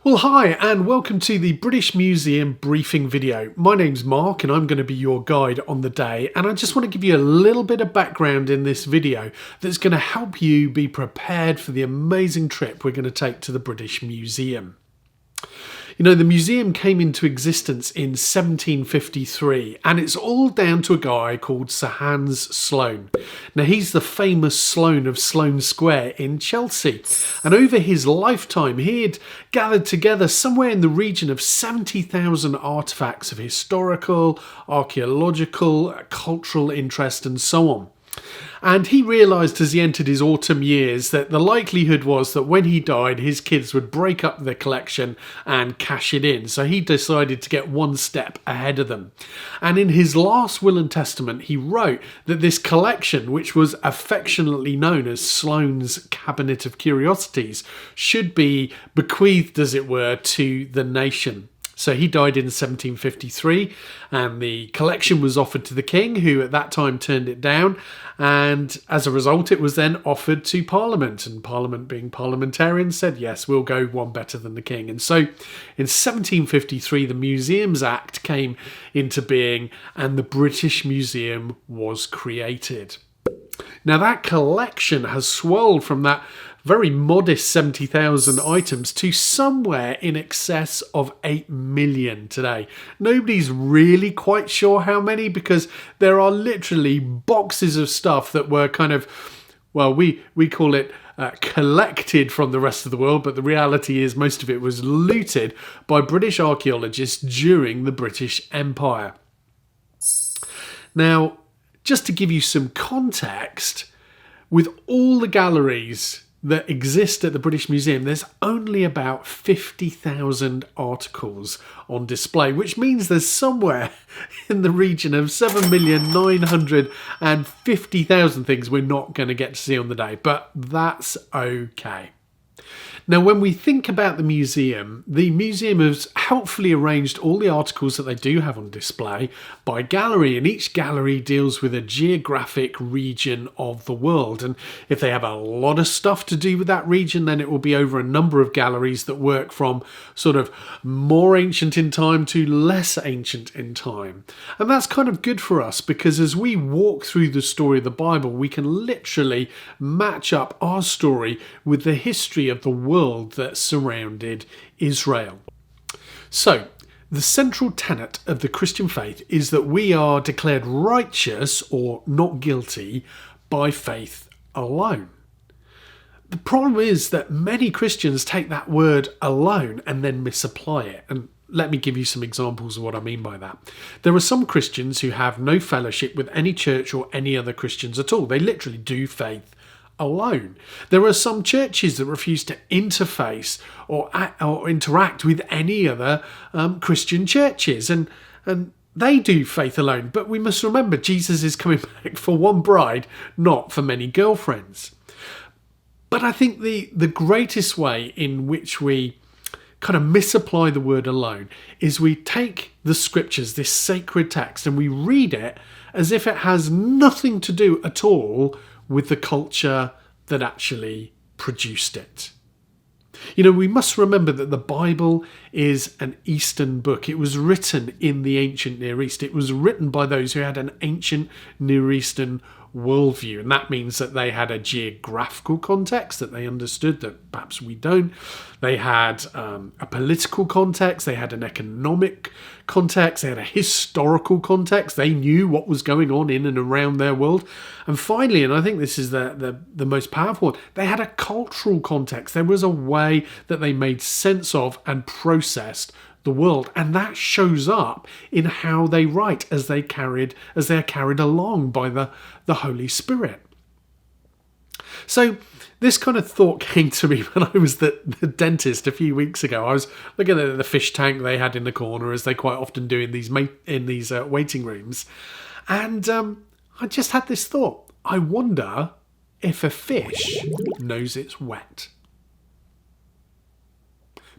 Well, hi and welcome to the British Museum briefing video. My name's Mark and I'm going to be your guide on the day, and I just want to give you a little bit of background in this video that's going to help you be prepared for the amazing trip we're going to take to the British Museum. You know, the museum came into existence in 1753 and it's all down to a guy called Sir Hans Sloane. Now, he's the famous Sloane of Sloane Square in Chelsea, and over his lifetime he had gathered together somewhere in the region of 70,000 artefacts of historical, archaeological, cultural interest and so on. And he realised as he entered his autumn years that the likelihood was that when he died, his kids would break up the collection and cash it in. So he decided to get one step ahead of them. And in his last will and testament, he wrote that this collection, which was affectionately known as Sloane's Cabinet of Curiosities, should be bequeathed, as it were, to the nation. So he died in 1753 and the collection was offered to the king, who at that time turned it down, and as a result it was then offered to Parliament, and Parliament, being parliamentarians, said yes, we'll go one better than the king. And so in 1753 the Museums Act came into being and the British Museum was created. Now that collection has swelled from that very modest 70,000 items to somewhere in excess of 8 million today. Nobody's really quite sure how many, because there are literally boxes of stuff that were kind of, well, we call it collected from the rest of the world, but the reality is most of it was looted by British archaeologists during the British Empire. Now, just to give you some context, with all the galleries that exist at the British Museum, there's only about 50,000 articles on display, which means there's somewhere in the region of 7,950,000 things we're not going to get to see on the day, but that's okay. Now, when we think about the museum has helpfully arranged all the articles that they do have on display by gallery, and each gallery deals with a geographic region of the world. And if they have a lot of stuff to do with that region, then it will be over a number of galleries that work from sort of more ancient in time to less ancient in time. And that's kind of good for us, because as we walk through the story of the Bible, we can literally match up our story with the history of the world that surrounded Israel. So, the central tenet of the Christian faith is that we are declared righteous or not guilty by faith alone. The problem is that many Christians take that word alone and then misapply it. And let me give you some examples of what I mean by that. There are some Christians who have no fellowship with any church or any other Christians at all. They literally do faith alone. There are some churches that refuse to interface or interact with any other Christian churches, and they do faith alone. But we must remember, Jesus is coming back for one bride, not for many girlfriends. But I think the greatest way in which we kind of misapply the word alone is we take the scriptures, this sacred text, and we read it as if it has nothing to do at all with the culture that actually produced it. You know, we must remember that the Bible is an Eastern book. It was written in the ancient Near East. It was written by those who had an ancient Near Eastern worldview, and that means that they had a geographical context that they understood that perhaps we don't. They had a political context, they had an economic context, they had a historical context. They knew what was going on in and around their world. And finally, and I think this is the most powerful one, they had a cultural context. There was a way that they made sense of and processed the world, and that shows up in how they write as they are carried along by the Holy Spirit. So this kind of thought came to me when I was the dentist a few weeks ago. I was looking at the fish tank they had in the corner, as they quite often do in these waiting rooms, and I just had this thought: I wonder if a fish knows it's wet.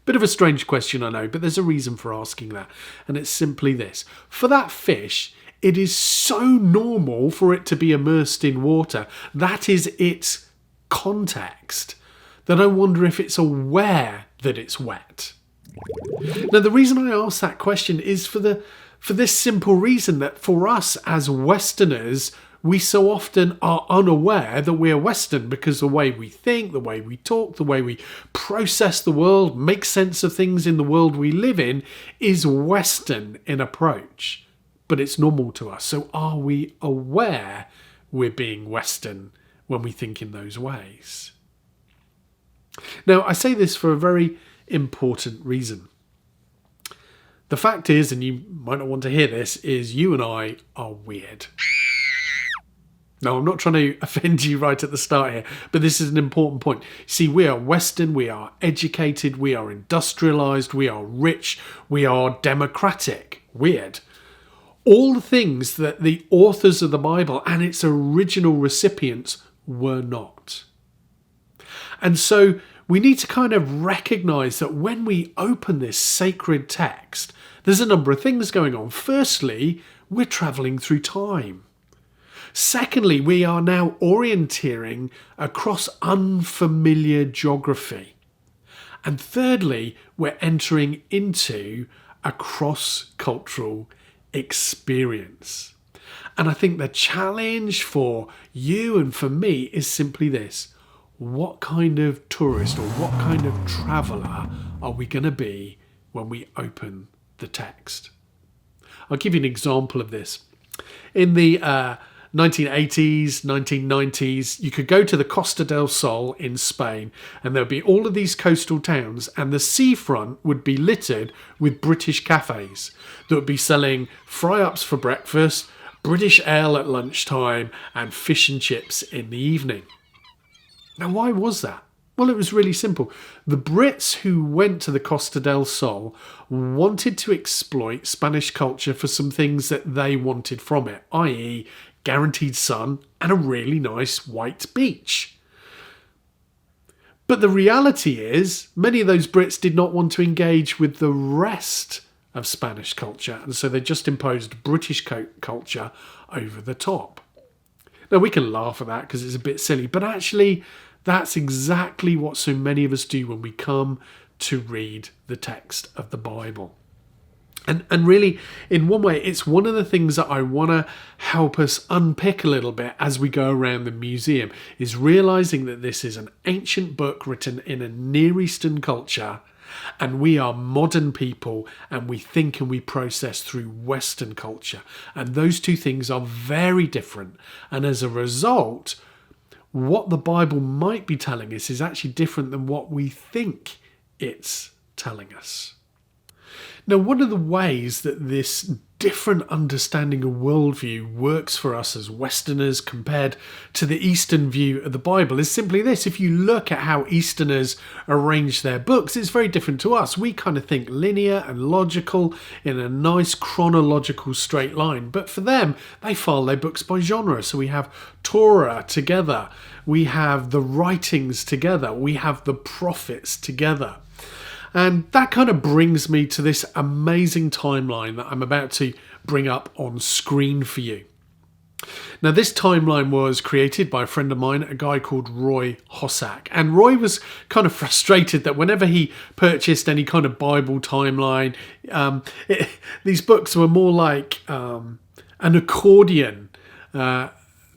Bit of a strange question, I know, but there's a reason for asking that, and it's simply this. For that fish, it is so normal for it to be immersed in water. That is its context, that I wonder if it's aware that it's wet. Now, the reason I ask that question is for this simple reason that for us as Westerners, we so often are unaware that we're Western because the way we think, the way we talk, the way we process the world, make sense of things in the world we live in is Western in approach. But it's normal to us. So are we aware we're being Western when we think in those ways? Now, I say this for a very important reason. The fact is, and you might not want to hear this, is you and I are weird. No, I'm not trying to offend you right at the start here, but this is an important point. See, we are Western, we are educated, we are industrialised, we are rich, we are democratic. Weird. All the things that the authors of the Bible and its original recipients were not. And so we need to kind of recognise that when we open this sacred text, there's a number of things going on. Firstly, we're travelling through time. Secondly, we are now orienteering across unfamiliar geography. And thirdly, we're entering into a cross-cultural experience. And I think the challenge for you and for me is simply this. What kind of tourist or what kind of traveller are we going to be when we open the text? I'll give you an example of this. In the 1980s, 1990s, you could go to the Costa del Sol in Spain and there would be all of these coastal towns and the seafront would be littered with British cafes that would be selling fry-ups for breakfast, British ale at lunchtime and fish and chips in the evening. Now, why was that? Well, it was really simple. The Brits who went to the Costa del Sol wanted to exploit Spanish culture for some things that they wanted from it, i.e. guaranteed sun and a really nice white beach. But the reality is, many of those Brits did not want to engage with the rest of Spanish culture, and so they just imposed British culture over the top. Now, we can laugh at that because it's a bit silly, but actually that's exactly what so many of us do when we come to read the text of the Bible. And really, in one way, it's one of the things that I want to help us unpick a little bit as we go around the museum, is realising that this is an ancient book written in a Near Eastern culture, and we are modern people, and we think and we process through Western culture. And those two things are very different. And as a result, what the Bible might be telling us is actually different than what we think it's telling us. Now, one of the ways that this different understanding of worldview works for us as Westerners compared to the Eastern view of the Bible is simply this. If you look at how Easterners arrange their books, it's very different to us. We kind of think linear and logical in a nice chronological straight line. But for them, they file their books by genre. So we have Torah together. We have the writings together. We have the prophets together. And that kind of brings me to this amazing timeline that I'm about to bring up on screen for you. Now, this timeline was created by a friend of mine, a guy called Roy Hossack. And Roy was kind of frustrated that whenever he purchased any kind of Bible timeline, these books were more like an accordion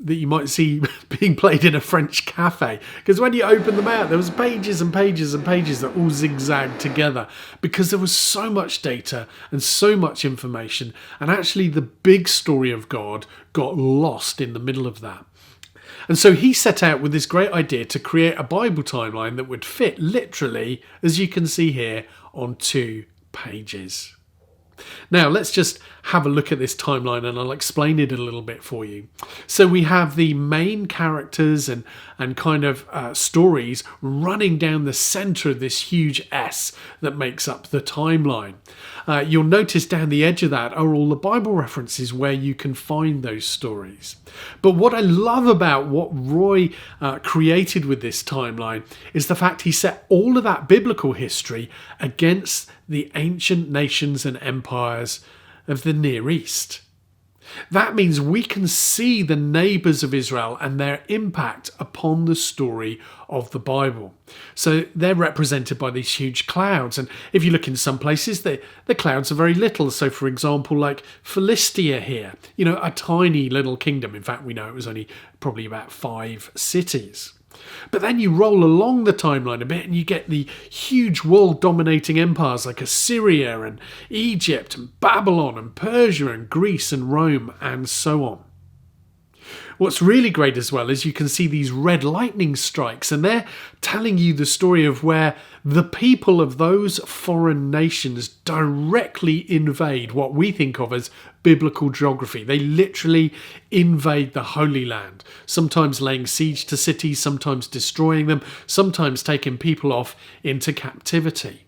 that you might see being played in a French cafe. Because when you open them out, there was pages and pages and pages that all zigzagged together because there was so much data and so much information. And actually the big story of God got lost in the middle of that. And so he set out with this great idea to create a Bible timeline that would fit literally, as you can see here, on 2 pages. Now, let's just have a look at this timeline and I'll explain it a little bit for you. So we have the main characters and kind of stories running down the centre of this huge S that makes up the timeline. You'll notice down the edge of that are all the Bible references where you can find those stories. But what I love about what Roy created with this timeline is the fact he set all of that biblical history against the ancient nations and empires of the Near East. That means we can see the neighbours of Israel and their impact upon the story of the Bible. So they're represented by these huge clouds. And if you look in some places, the clouds are very little. So, for example, like Philistia here, a tiny little kingdom. In fact, we know it was only probably about 5 cities. But then you roll along the timeline a bit and you get the huge world-dominating empires like Assyria and Egypt and Babylon and Persia and Greece and Rome and so on. What's really great as well is you can see these red lightning strikes, and they're telling you the story of where the people of those foreign nations directly invade what we think of as biblical geography. They literally invade the Holy Land, sometimes laying siege to cities, sometimes destroying them, sometimes taking people off into captivity.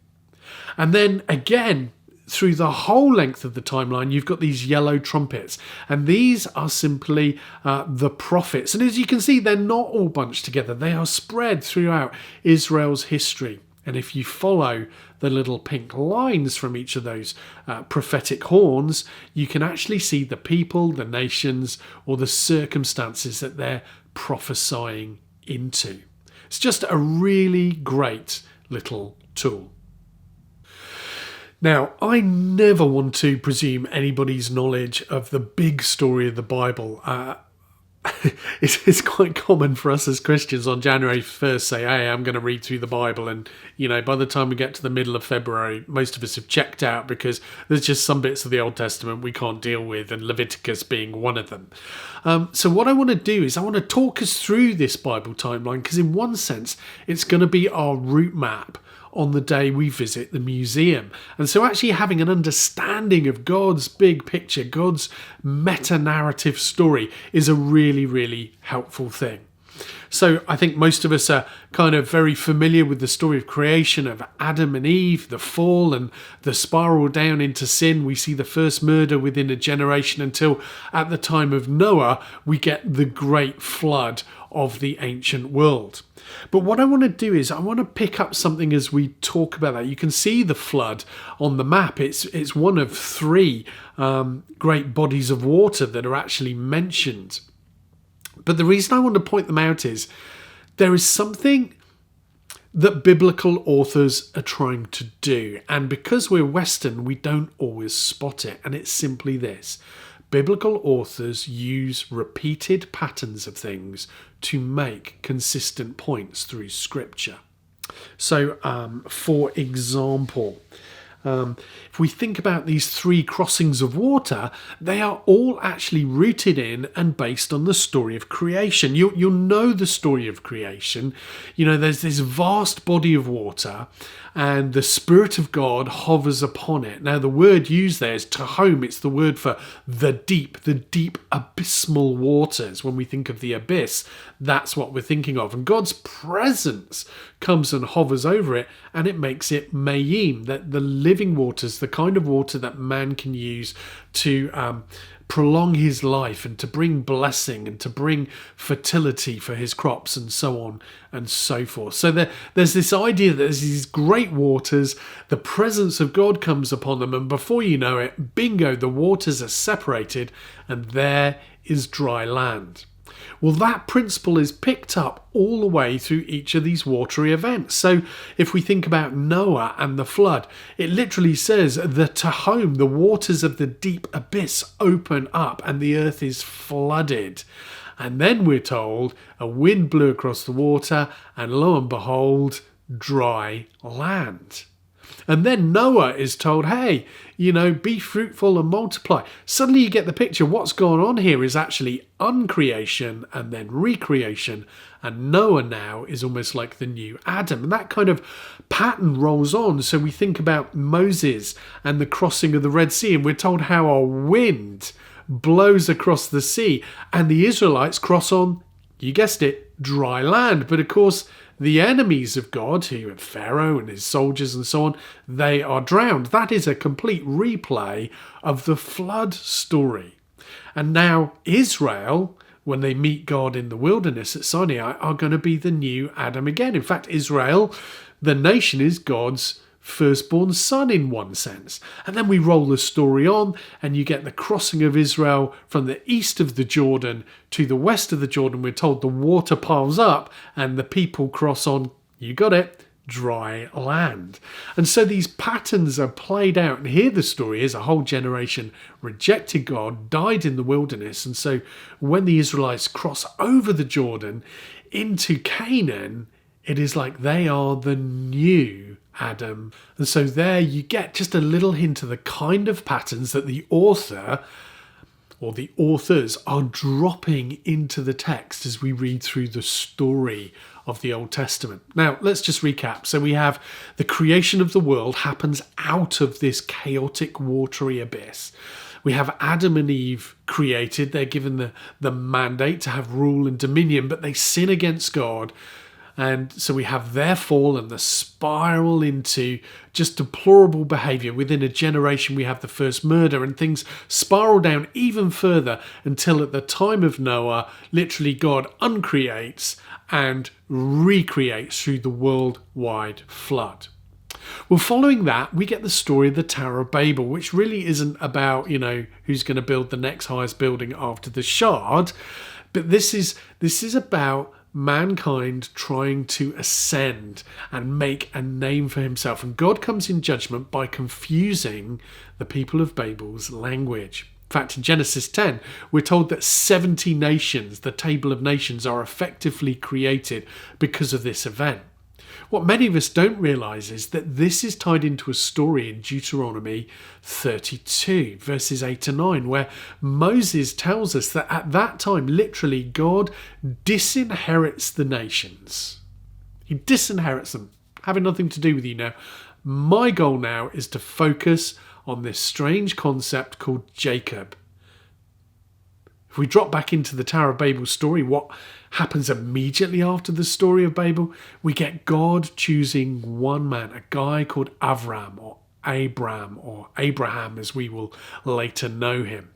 And then again, through the whole length of the timeline, you've got these yellow trumpets, and these are simply the prophets. And as you can see, they're not all bunched together. They are spread throughout Israel's history. And if you follow the little pink lines from each of those prophetic horns, you can actually see the people, the nations, or the circumstances that they're prophesying into. It's just a really great little tool. Now, I never want to presume anybody's knowledge of the big story of the Bible. It's quite common for us as Christians on January 1st say, hey, I'm going to read through the Bible. And, by the time we get to the middle of February, most of us have checked out because there's just some bits of the Old Testament we can't deal with, and Leviticus being one of them. So what I want to do is I want to talk us through this Bible timeline, because in one sense, it's going to be our route map on the day we visit the museum. And so actually having an understanding of God's big picture, God's meta-narrative story, is a really, really helpful thing. So I think most of us are kind of very familiar with the story of creation, of Adam and Eve, the fall and the spiral down into sin. We see the first murder within a generation until at the time of Noah, we get the great flood of the ancient world. But what I want to do is I want to pick up something as we talk about that. You can see the flood on the map. It's one of 3 great bodies of water that are actually mentioned. But the reason I want to point them out is there is something that biblical authors are trying to do. And because we're Western, we don't always spot it. And it's simply this. Biblical authors use repeated patterns of things to make consistent points through Scripture. So, for example, if we think about these 3 crossings of water, they are all actually rooted in and based on the story of creation. You'll know the story of creation. There's this vast body of water, and the Spirit of God hovers upon it. Now, the word used there is tahom. It's the word for the deep abysmal waters. When we think of the abyss, that's what we're thinking of. And God's presence comes and hovers over it, and it makes it mayim, that the living waters, the kind of water that man can use to prolong his life and to bring blessing and to bring fertility for his crops and so on and so forth. So there's this idea that there's these great waters, the presence of God comes upon them, and before you know it, bingo, the waters are separated and there is dry land. Well, that principle is picked up all the way through each of these watery events. So if we think about Noah and the flood, it literally says the tahom, the waters of the deep abyss, open up and the earth is flooded. And then we're told a wind blew across the water and lo and behold, dry land. And then Noah is told, hey, be fruitful and multiply. Suddenly you get the picture. What's going on here is actually uncreation and then recreation. And Noah now is almost like the new Adam. And that kind of pattern rolls on. So we think about Moses and the crossing of the Red Sea. And we're told how a wind blows across the sea. And the Israelites cross on, you guessed it, dry land. But of course, the enemies of God, who are Pharaoh and his soldiers and so on, they are drowned. That is a complete replay of the flood story. And now Israel, when they meet God in the wilderness at Sinai, are going to be the new Adam again. In fact, Israel, the nation, is God's firstborn son in one sense. And then we roll the story on and you get the crossing of Israel from the east of the Jordan to the west of the Jordan. We're told the water piles up and the people cross on, you got it, dry land. And so these patterns are played out. And here the story is a whole generation rejected God, died in the wilderness. And so when the Israelites cross over the Jordan into Canaan, it is like they are the new Adam. And so there you get just a little hint of the kind of patterns that the author or the authors are dropping into the text as we read through the story of the Old Testament. Now, let's just recap. So we have the creation of the world happens out of this chaotic, watery abyss. We have Adam and Eve created. They're given the mandate to have rule and dominion, but they sin against God. And so we have their fall and the spiral into just deplorable behaviour. Within a generation, we have the first murder, and things spiral down even further until at the time of Noah, literally God uncreates and recreates through the worldwide flood. Well, following that, we get the story of the Tower of Babel, which really isn't about, who's going to build the next highest building after the Shard. But this is about mankind trying to ascend and make a name for himself. And God comes in judgment by confusing the people of Babel's language. In fact, in Genesis 10, we're told that 70 nations, the table of nations, are effectively created because of this event. What many of us don't realise is that this is tied into a story in Deuteronomy 32, verses 8 to 9, where Moses tells us that at that time, literally, God disinherits the nations. He disinherits them, having nothing to do with you now. My goal now is to focus on this strange concept called Jacob. If we drop back into the Tower of Babel story, what happens immediately after the story of Babel? We get God choosing one man, a guy called Avram or Abram or Abraham as we will later know him.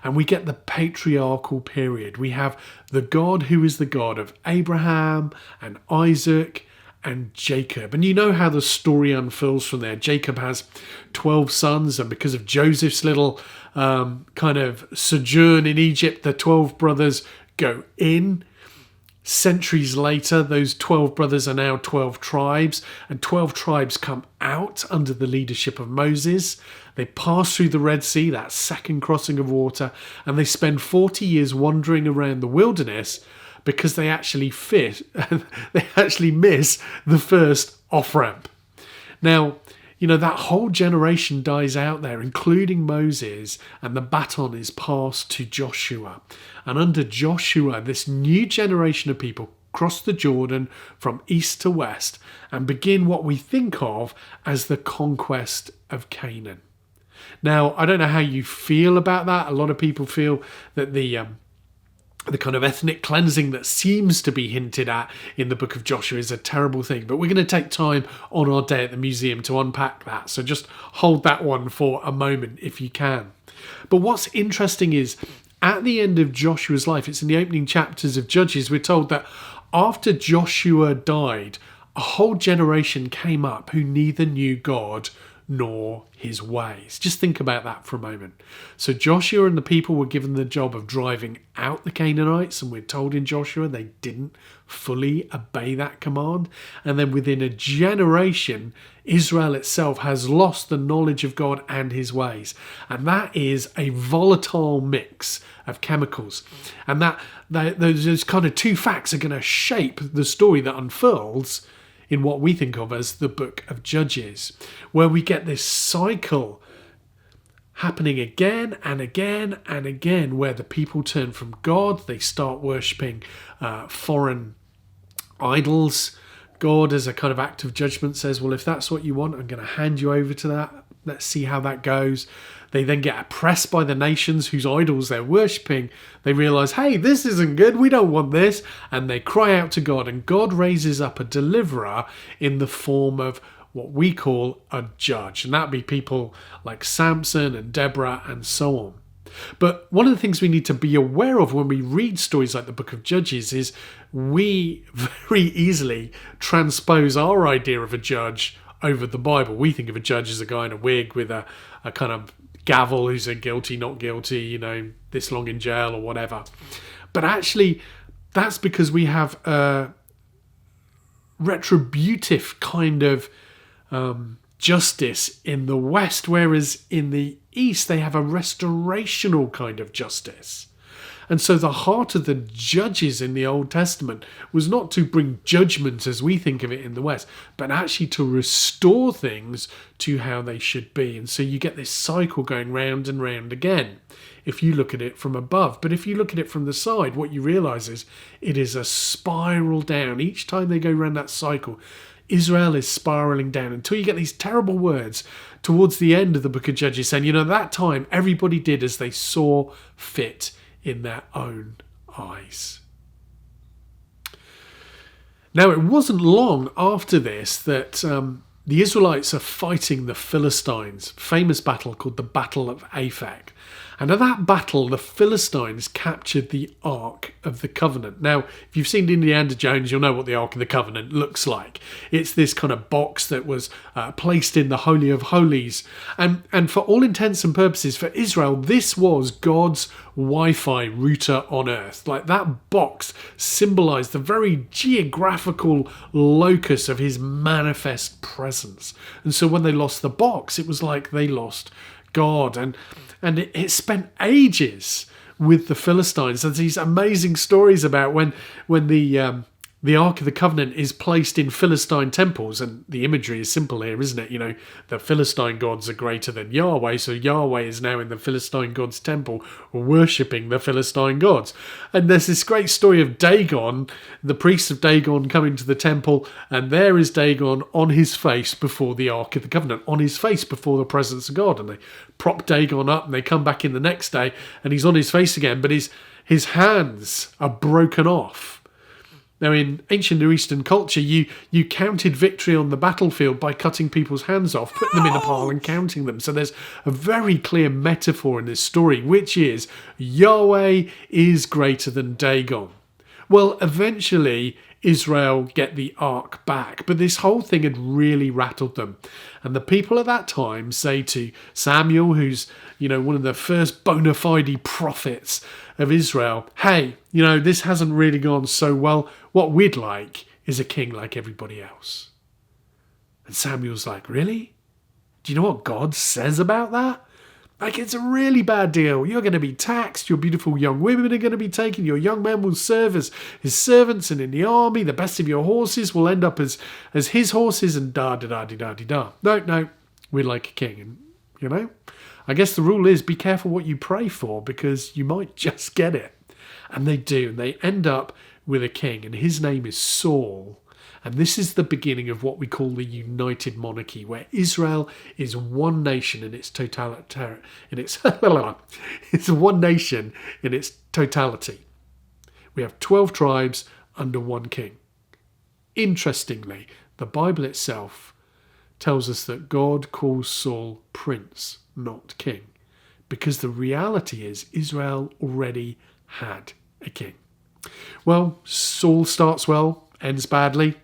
And we get the patriarchal period. We have the God who is the God of Abraham and Isaac and Jacob. And you know how the story unfurls from there. Jacob has 12 sons, and because of Joseph's little kind of sojourn in Egypt, the 12 brothers go in. Centuries later, those 12 brothers are now 12 tribes, and 12 tribes come out under the leadership of Moses. They pass through the Red Sea, that second crossing of water, and they spend 40 years wandering around the wilderness because they actually miss the first off-ramp. Now, that whole generation dies out there, including Moses, and the baton is passed to Joshua. And under Joshua, this new generation of people cross the Jordan from east to west and begin what we think of as the conquest of Canaan. Now, I don't know how you feel about that. A lot of people feel that the kind of ethnic cleansing that seems to be hinted at in the book of Joshua is a terrible thing. But we're going to take time on our day at the museum to unpack that. So just hold that one for a moment if you can. But what's interesting is at the end of Joshua's life, it's in the opening chapters of Judges, we're told that after Joshua died, a whole generation came up who neither knew God nor his ways. Just think about that for a moment. So Joshua and the people were given the job of driving out the Canaanites, and we're told in Joshua they didn't fully obey that command. And then within a generation, Israel itself has lost the knowledge of God and his ways. And that is a volatile mix of chemicals. And those kind of two facts are going to shape the story that unfurls in what we think of as the book of Judges, where we get this cycle happening again and again and again, where the people turn from God, they start worshipping foreign idols. God, as a kind of act of judgment, says, well, if that's what you want, I'm going to hand you over to that. Let's see how that goes. They then get oppressed by the nations whose idols they're worshipping. They realise, hey, this isn't good. We don't want this. And they cry out to God. And God raises up a deliverer in the form of what we call a judge. And that'd be people like Samson and Deborah and so on. But one of the things we need to be aware of when we read stories like the book of Judges is we very easily transpose our idea of a judge over the Bible. We think of a judge as a guy in a wig with a kind of gavel who's a guilty, not guilty, this long in jail or whatever. But actually, that's because we have a retributive kind of justice in the West, whereas in the East they have a restorational kind of justice. And so the heart of the judges in the Old Testament was not to bring judgment as we think of it in the West, but actually to restore things to how they should be. And so you get this cycle going round and round again if you look at it from above. But if you look at it from the side, what you realise is it is a spiral down. Each time they go around that cycle, Israel is spiralling down until you get these terrible words towards the end of the book of Judges saying, that time everybody did as they saw fit in their own eyes. Now, it wasn't long after this that the Israelites are fighting the Philistines, famous battle called the Battle of Aphek. And at that battle, the Philistines captured the Ark of the Covenant. Now, if you've seen Indiana Jones, you'll know what the Ark of the Covenant looks like. It's this kind of box that was placed in the Holy of Holies. And for all intents and purposes, for Israel, this was God's Wi-Fi router on earth. Like, that box symbolised the very geographical locus of his manifest presence. And so when they lost the box, it was like they lost God. And it spent ages with the Philistines. There's these amazing stories about when the Ark of the Covenant is placed in Philistine temples, and the imagery is simple here, isn't it? The Philistine gods are greater than Yahweh, so Yahweh is now in the Philistine gods' temple worshipping the Philistine gods. And there's this great story of Dagon, the priests of Dagon coming to the temple, and there is Dagon on his face before the Ark of the Covenant, on his face before the presence of God. And they prop Dagon up, and they come back in the next day, and he's on his face again, but his hands are broken off. Now, in ancient Near Eastern culture, you counted victory on the battlefield by cutting people's hands off, putting them in a pile and counting them. So there's a very clear metaphor in this story, which is Yahweh is greater than Dagon. Well, eventually Israel get the ark back, but this whole thing had really rattled them. And the people at that time say to Samuel, who's one of the first bona fide prophets of Israel, hey, this hasn't really gone so well. What we'd like is a king like everybody else. And Samuel's like, really? Do you know what God says about that? Like, it's a really bad deal. You're going to be taxed. Your beautiful young women are going to be taken. Your young men will serve as his servants and in the army. The best of your horses will end up as his horses and da-da-da-da-da-da. No, we'd like a king. And, I guess the rule is be careful what you pray for, because you might just get it. And they do. And they end up with a king, and his name is Saul. And this is the beginning of what we call the United Monarchy, where Israel is one nation in its totality. It's one nation in its totality. We have 12 tribes under one king. Interestingly, the Bible itself tells us that God calls Saul prince, not king, because the reality is Israel already had a king. Well, Saul starts well, ends badly.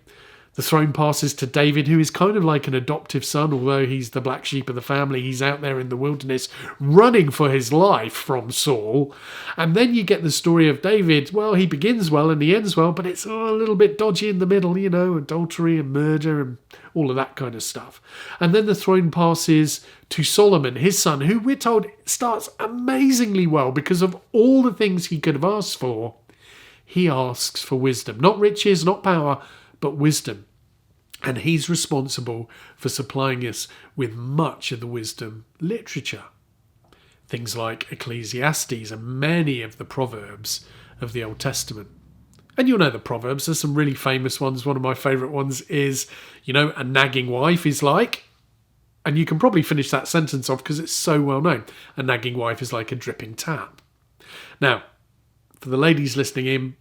The throne passes to David, who is kind of like an adoptive son, although he's the black sheep of the family. He's out there in the wilderness running for his life from Saul. And then you get the story of David. Well, he begins well and he ends well, but it's a little bit dodgy in the middle, adultery and murder and all of that kind of stuff. And then the throne passes to Solomon, his son, who we're told starts amazingly well because of all the things he could have asked for. He asks for wisdom, not riches, not power, but wisdom. And he's responsible for supplying us with much of the wisdom literature. Things like Ecclesiastes and many of the Proverbs of the Old Testament. And you'll know the Proverbs. There's some really famous ones. One of my favourite ones is, a nagging wife is like, and you can probably finish that sentence off because it's so well known. A nagging wife is like a dripping tap. Now, for the ladies listening in,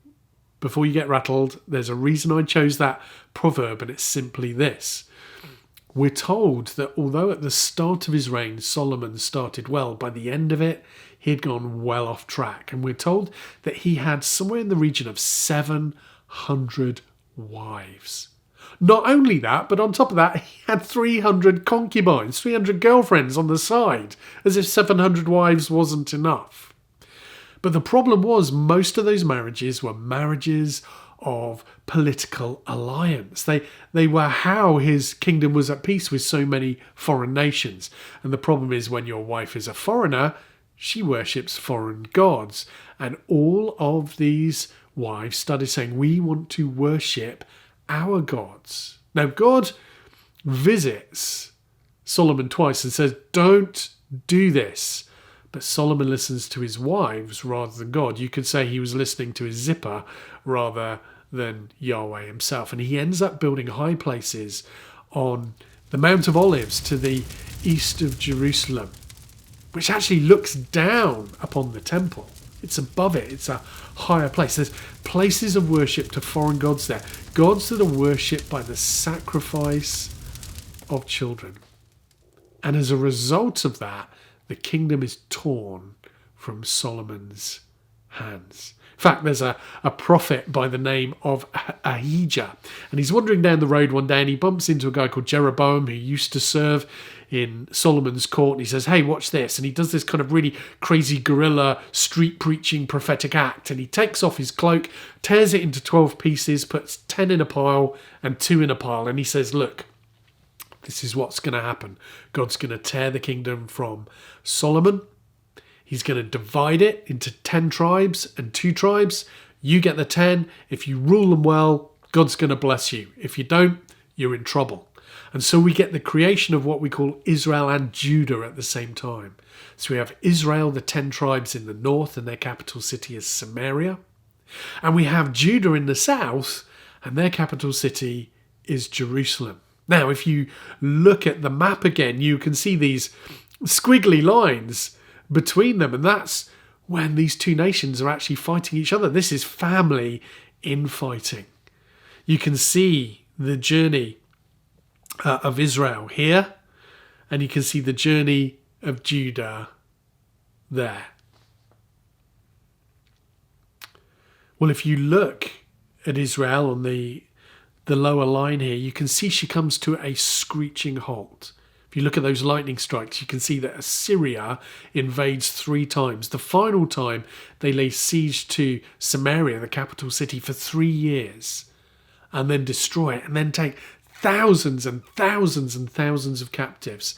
before you get rattled, there's a reason I chose that proverb, and it's simply this. We're told that although at the start of his reign Solomon started well, by the end of it he had gone well off track. And we're told that he had somewhere in the region of 700 wives. Not only that, but on top of that, he had 300 concubines, 300 girlfriends on the side, as if 700 wives wasn't enough. But the problem was most of those marriages were marriages of political alliance. They were how his kingdom was at peace with so many foreign nations. And the problem is when your wife is a foreigner, she worships foreign gods. And all of these wives started saying, we want to worship our gods. Now, God visits Solomon twice and says, don't do this. But Solomon listens to his wives rather than God. You could say he was listening to his zipper rather than Yahweh himself. And he ends up building high places on the Mount of Olives to the east of Jerusalem, which actually looks down upon the temple. It's above it. It's a higher place. There's places of worship to foreign gods there. Gods that are worshipped by the sacrifice of children. And as a result of that, the kingdom is torn from Solomon's hands. In fact, there's a prophet by the name of Ahijah. And he's wandering down the road one day and he bumps into a guy called Jeroboam who used to serve in Solomon's court. And he says, hey, watch this. And he does this kind of really crazy guerrilla street preaching prophetic act. And he takes off his cloak, tears it into 12 pieces, puts 10 in a pile and 2 in a pile. And he says, look, this is what's going to happen. God's going to tear the kingdom from Solomon. He's going to divide it into 10 tribes and 2 tribes. You get the 10. If you rule them well, God's going to bless you. If you don't, you're in trouble. And so we get the creation of what we call Israel and Judah at the same time. So we have Israel, the 10 tribes in the north, and their capital city is Samaria. And we have Judah in the south, and their capital city is Jerusalem. Now, if you look at the map again, you can see these squiggly lines between them. And that's when these two nations are actually fighting each other. This is family infighting. You can see the journey of Israel here, and you can see the journey of Judah there. Well, if you look at Israel on the lower line here, you can see she comes to a screeching halt. If you look at those lightning strikes, you can see that Assyria invades 3 times. The final time, they lay siege to Samaria, the capital city, for 3 years, and then destroy it, and then take thousands and thousands and thousands of captives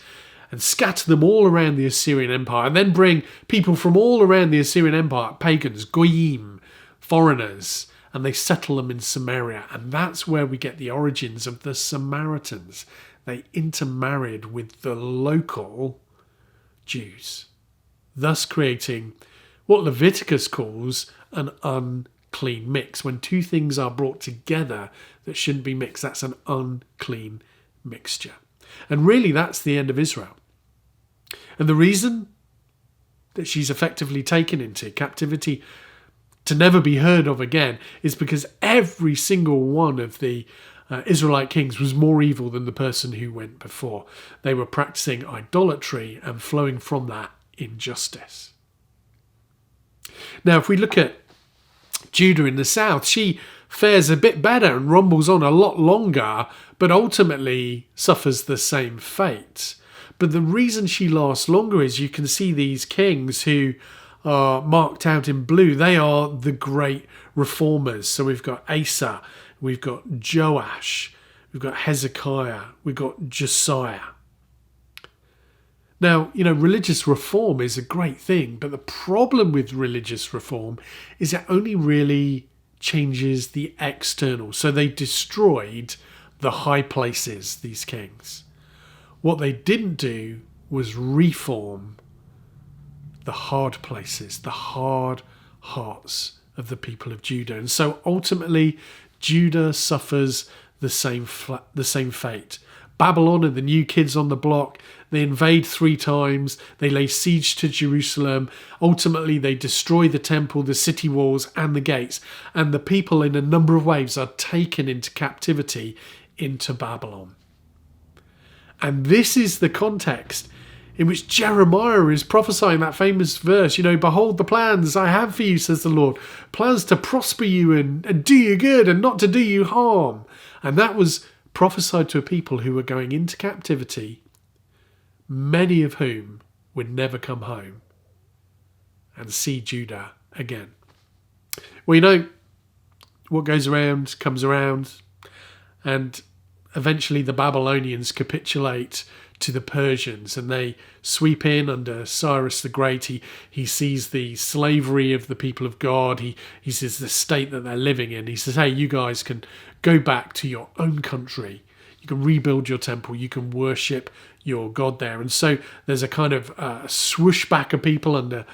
and scatter them all around the Assyrian Empire, and then bring people from all around the Assyrian Empire, pagans, goyim, foreigners, and they settle them in Samaria. And that's where we get the origins of the Samaritans. They intermarried with the local Jews, thus creating what Leviticus calls an unclean mix. When 2 things are brought together that shouldn't be mixed, that's an unclean mixture. And really, that's the end of Israel. And the reason that she's effectively taken into captivity to never be heard of again is because every single one of the Israelite kings was more evil than the person who went before. They were practicing idolatry and flowing from that injustice. Now, if we look at Judah in the south, she fares a bit better and rumbles on a lot longer, but ultimately suffers the same fate. But the reason she lasts longer is you can see these kings who are marked out in blue. They are the great reformers. So we've got Asa, we've got Joash, we've got Hezekiah, we've got Josiah. Now, religious reform is a great thing, but the problem with religious reform is it only really changes the external. So they destroyed the high places, these kings. What they didn't do was reform the hard places, the hard hearts of the people of Judah. And so ultimately, Judah suffers the same fate. Babylon are the new kids on the block. They invade 3 times. They lay siege to Jerusalem. Ultimately, they destroy the temple, the city walls, and the gates. And the people, in a number of ways, are taken into captivity into Babylon. And this is the context in which Jeremiah is prophesying that famous verse, behold the plans I have for you, says the Lord, plans to prosper you and do you good and not to do you harm. And that was prophesied to a people who were going into captivity, many of whom would never come home and see Judah again. Well, you know, what goes around comes around, and eventually the Babylonians capitulate to the Persians, and they sweep in under Cyrus the Great. He sees the slavery of the people of God. He sees the state that they're living in. He says, hey, you guys can go back to your own country. You can rebuild your temple. You can worship your God there. And so there's a kind of swoosh back of people under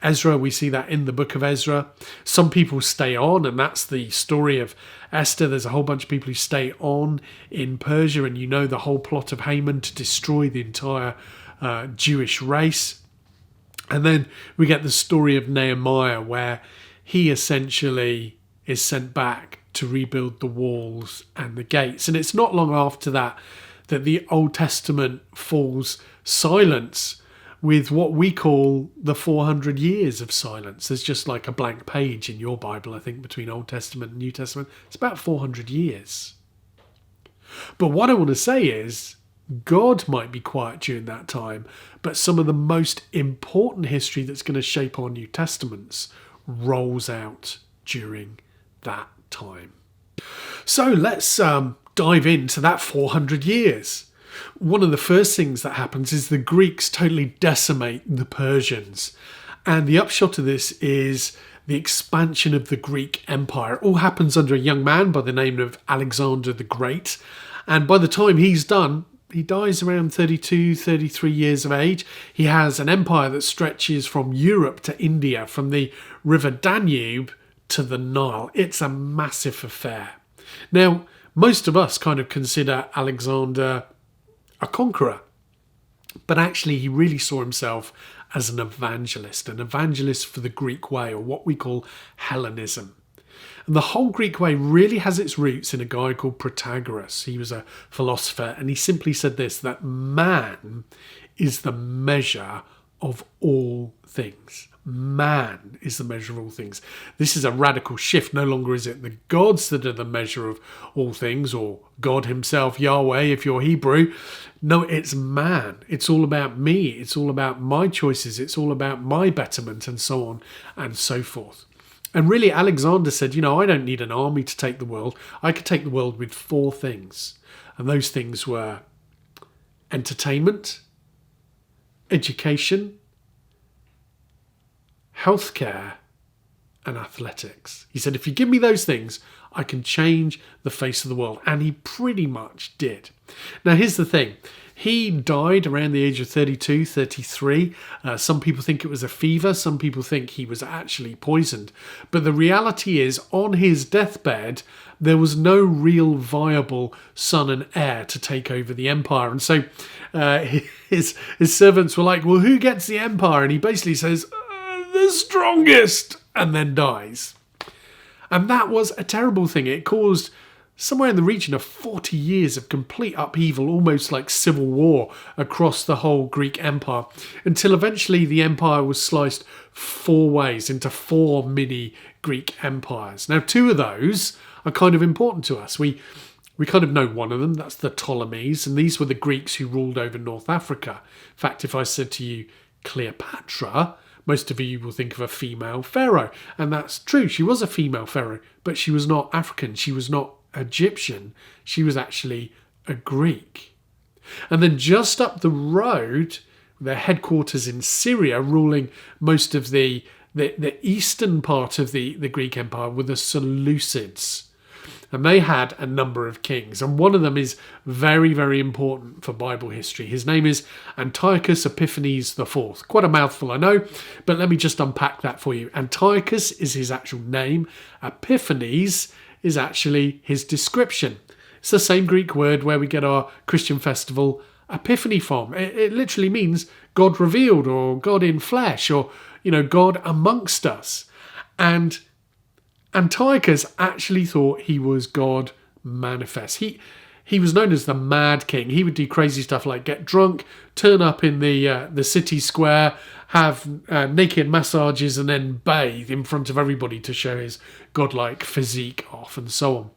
Ezra. We see that in the book of Ezra. Some people stay on, and that's the story of Esther. There's a whole bunch of people who stay on in Persia, and you know the whole plot of Haman to destroy the entire Jewish race. And then we get the story of Nehemiah, where he essentially is sent back to rebuild the walls and the gates. And it's not long after that the Old Testament falls silence, with what we call the 400 years of silence. There's just like a blank page in your Bible, I think, between Old Testament and New Testament. It's about 400 years. But what I want to say is, God might be quiet during that time, but some of the most important history that's going to shape our New Testaments rolls out during that time. So let's dive into that 400 years. One of the first things that happens is the Greeks totally decimate the Persians. And the upshot of this is the expansion of the Greek Empire. It all happens under a young man by the name of Alexander the Great. And by the time he's done, he dies around 32, 33 years of age. He has an empire that stretches from Europe to India, from the river Danube to the Nile. It's a massive affair. Now, most of us kind of consider Alexander a conqueror, but actually he really saw himself as an evangelist for the Greek way, or what we call Hellenism. And the whole Greek way really has its roots in a guy called Protagoras. He was a philosopher, and he simply said this, that man is the measure of all things. Man is the measure of all things. This is a radical shift. No longer is it the gods that are the measure of all things, or God himself, Yahweh, if you're Hebrew. No, it's man. It's all about me. It's all about my choices. It's all about my betterment, and so on and so forth. And really, Alexander said, you know, I don't need an army to take the world. I could take the world with 4 things. And those things were entertainment, education, healthcare, and athletics. He said, if you give me those things, I can change the face of the world. And he pretty much did. Now, here's the thing. He died around the age of 32, 33. Some people think it was a fever. Some people think he was actually poisoned. But the reality is, on his deathbed, there was no real viable son and heir to take over the empire. And so his servants were like, well, who gets the empire? And he basically says, the strongest, and then dies. And that was a terrible thing. It caused somewhere in the region of 40 years of complete upheaval, almost like civil war across the whole Greek Empire, until eventually the empire was sliced 4 ways into 4 mini Greek empires. Now, 2 of those are kind of important to us. We kind of know one of them, that's the Ptolemies, and these were the Greeks who ruled over North Africa. In fact, if I said to you Cleopatra, most of you will think of a female pharaoh, and that's true. She was a female pharaoh, but she was not African. She was not Egyptian. She was actually a Greek. And then just up the road, their headquarters in Syria, ruling most of the eastern part of the Greek Empire, were the Seleucids. And they had a number of kings. And one of them is very, very important for Bible history. His name is Antiochus Epiphanes IV. Quite a mouthful, I know, but let me just unpack that for you. Antiochus is his actual name. Epiphanes is actually his description. It's the same Greek word where we get our Christian festival Epiphany from. It literally means God revealed, or God in flesh, or, you know, God amongst us. And Antiochus actually thought he was God manifest. He was known as the Mad King. He would do crazy stuff like get drunk, turn up in the city square, have naked massages, and then bathe in front of everybody to show his godlike physique off, and so on.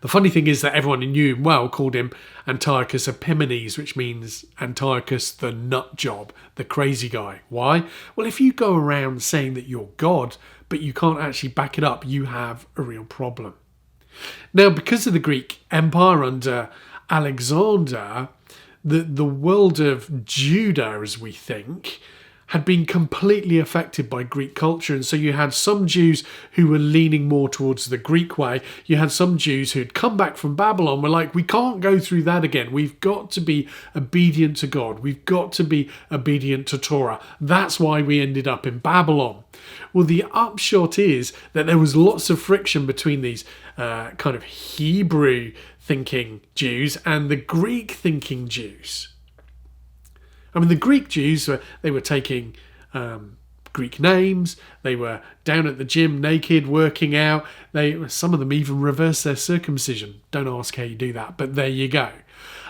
The funny thing is that everyone who knew him well called him Antiochus Epimanes, which means Antiochus the nut job, the crazy guy. Why? Well, if you go around saying that you're God, but you can't actually back it up, you have a real problem. Now, because of the Greek Empire under Alexander, the world of Judah, as we think, had been completely affected by Greek culture. And so you had some Jews who were leaning more towards the Greek way. You had some Jews who'd come back from Babylon, were like, we can't go through that again. We've got to be obedient to God. We've got to be obedient to Torah. That's why we ended up in Babylon. Well, the upshot is that there was lots of friction between these kind of Hebrew-thinking Jews and the Greek-thinking Jews. I mean, the Greek Jews, they were taking Greek names. They were down at the gym naked, working out. Some of them even reversed their circumcision. Don't ask how you do that, but there you go.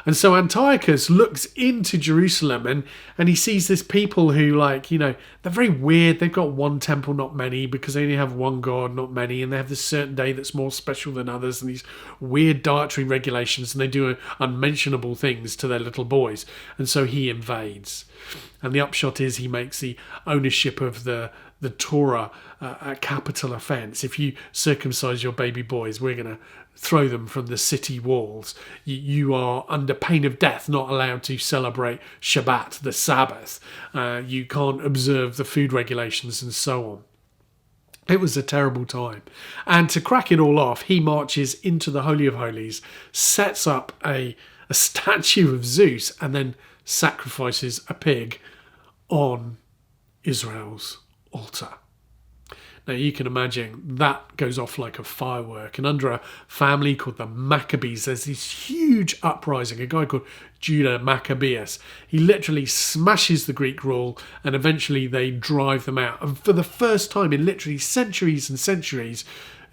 And so Antiochus looks into Jerusalem and he sees this people who, they're very weird. They've got one temple, not many, because they only have one God, not many. And they have this certain day that's more special than others, and these weird dietary regulations, and they do unmentionable things to their little boys. And so he invades. And the upshot is he makes the ownership of the Torah a capital offence. If you circumcise your baby boys, we're going to throw them from the city walls. You are under pain of death not allowed to celebrate Shabbat, the Sabbath. You can't observe the food regulations and so on. It was a terrible time. And to crack it all off, he marches into the Holy of Holies, sets up a statue of Zeus, and then sacrifices a pig on Israel's altar. Now, you can imagine that goes off like a firework. And under a family called the Maccabees, there's this huge uprising. A guy called Judah Maccabeus. He literally smashes the Greek rule, and eventually they drive them out. And for the first time in literally centuries and centuries,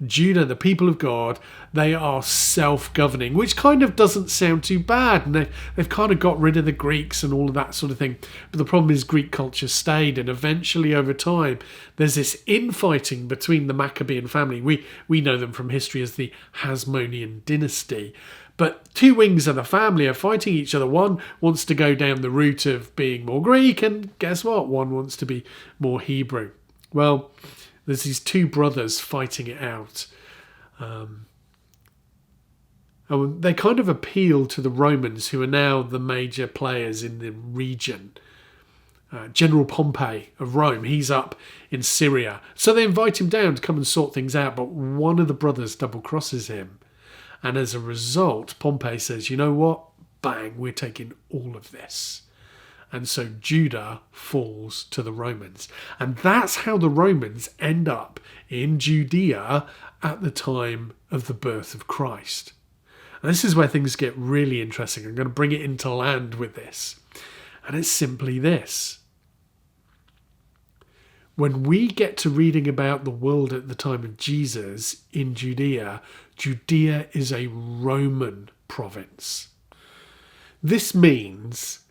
Judah, the people of God, they are self-governing, which kind of doesn't sound too bad. And they've kind of got rid of the Greeks and all of that sort of thing. But the problem is Greek culture stayed, and eventually over time, there's this infighting between the Maccabean family. We know them from history as the Hasmonean dynasty. But two wings of the family are fighting each other. One wants to go down the route of being more Greek, and guess what? One wants to be more Hebrew. Well, there's these two brothers fighting it out. And they kind of appeal to the Romans, who are now the major players in the region. General Pompey of Rome, he's up in Syria. So they invite him down to come and sort things out, but one of the brothers double crosses him. And as a result, Pompey says, you know what? Bang, we're taking all of this. And so Judah falls to the Romans. And that's how the Romans end up in Judea at the time of the birth of Christ. And this is where things get really interesting. I'm going to bring it into land with this. And it's simply this. When we get to reading about the world at the time of Jesus in Judea, Judea is a Roman province. This means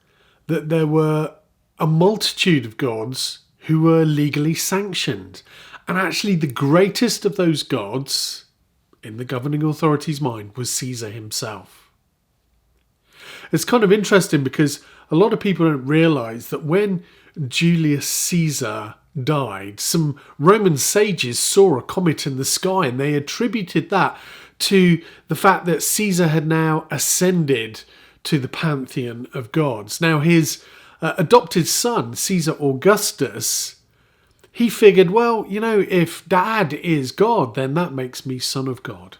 that there were a multitude of gods who were legally sanctioned. And actually the greatest of those gods, in the governing authority's mind, was Caesar himself. It's kind of interesting because a lot of people don't realise that when Julius Caesar died, some Roman sages saw a comet in the sky, and they attributed that to the fact that Caesar had now ascended to the pantheon of gods. Now, his adopted son, Caesar Augustus, he figured, well, if dad is God, then that makes me son of God.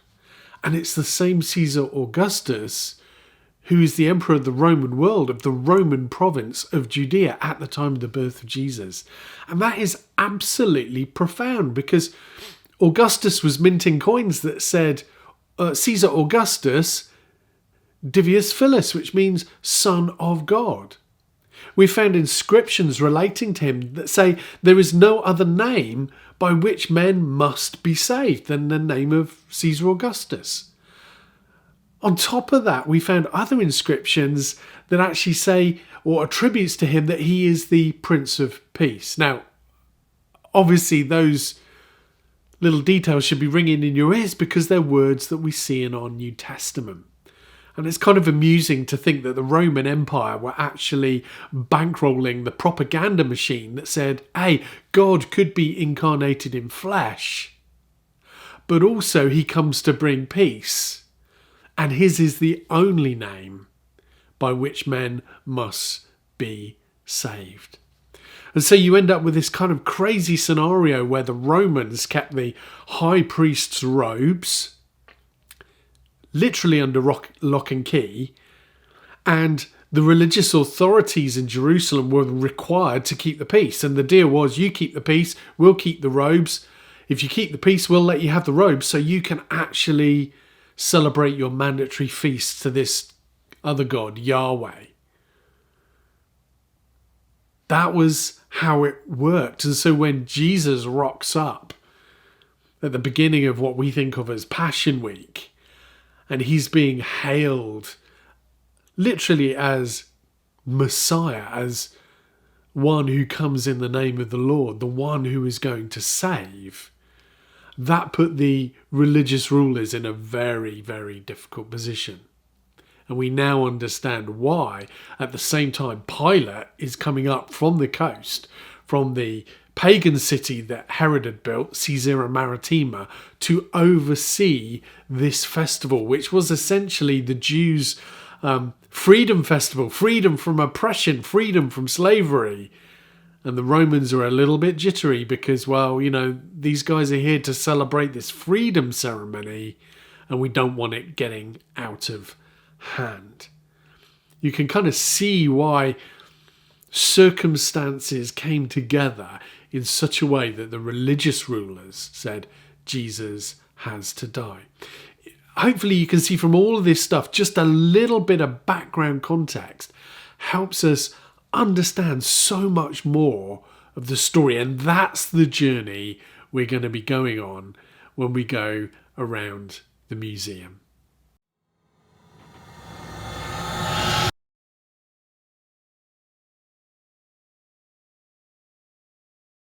And it's the same Caesar Augustus who is the emperor of the Roman world, of the Roman province of Judea at the time of the birth of Jesus. And that is absolutely profound, because Augustus was minting coins that said Caesar Augustus Divius Filus, which means son of God. We found inscriptions relating to him that say there is no other name by which men must be saved than the name of Caesar Augustus. On top of that, we found other inscriptions that actually say, or attributes to him, that he is the Prince of Peace. Now, obviously those little details should be ringing in your ears because they're words that we see in our New Testament. And it's kind of amusing to think that the Roman Empire were actually bankrolling the propaganda machine that said, hey, God could be incarnated in flesh, but also he comes to bring peace. And his is the only name by which men must be saved. And so you end up with this kind of crazy scenario where the Romans kept the high priest's robes literally under lock and key, and the religious authorities in Jerusalem were required to keep the peace. And the deal was, you keep the peace, we'll keep the robes. If you keep the peace, we'll let you have the robes so you can actually celebrate your mandatory feast to this other god, Yahweh. That was how it worked. And so when Jesus rocks up at the beginning of what we think of as Passion Week, and he's being hailed literally as Messiah, as one who comes in the name of the Lord, the one who is going to save, that put the religious rulers in a very, very difficult position. And we now understand why, at the same time, Pilate is coming up from the coast, from the pagan city that Herod had built, Caesarea Maritima, to oversee this festival, which was essentially the Jews' freedom festival, freedom from oppression, freedom from slavery. And the Romans are a little bit jittery because, well, you know, these guys are here to celebrate this freedom ceremony and we don't want it getting out of hand. You can kind of see why circumstances came together in such a way that the religious rulers said Jesus has to die. Hopefully you can see from all of this stuff, just a little bit of background context helps us understand so much more of the story. And that's the journey we're going to be going on when we go around the museum.